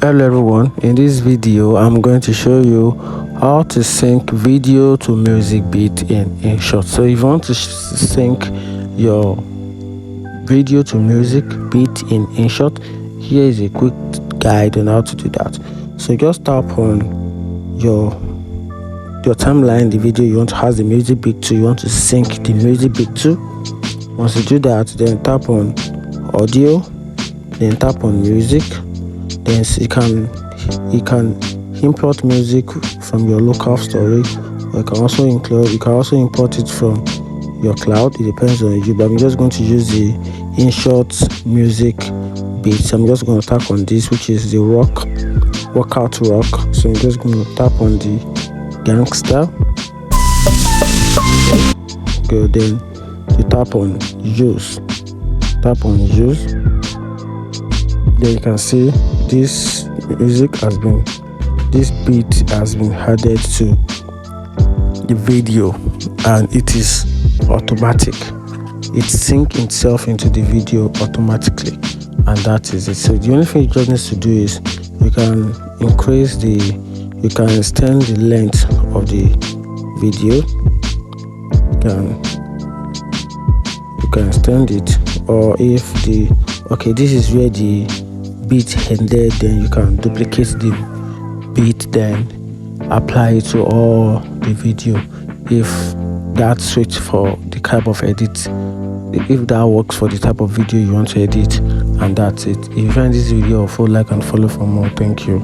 Hello everyone, in this video I'm going to show you how to sync video to music beat in InShot. So if you want to sync your video to music beat in InShot, here is a quick guide on how to do that. So just tap on your timeline, the video you want to have the music beat to, you want to sync the music beat to. Once you do that, then tap on audio, then tap on music. Then you can import music from your local storage, or you can also import it from your cloud. It depends on you, but I'm just going to use the InShot music beats. I'm just going to tap on this, which is the workout rock. So I'm just going to tap on the gangster. Go, then you tap on use. Then you can see this beat has been added to the video, and it is automatic. It syncs itself into the video automatically, and that is it. So the only thing you just need to do is you can extend the length of the video. You can extend it, or if this is where the beat ended, then you can duplicate the beat, then apply it to all the video if that suits for the type of edit, if that works for the type of video you want to edit. And that's it. If you find this video helpful, like and follow for more. Thank you.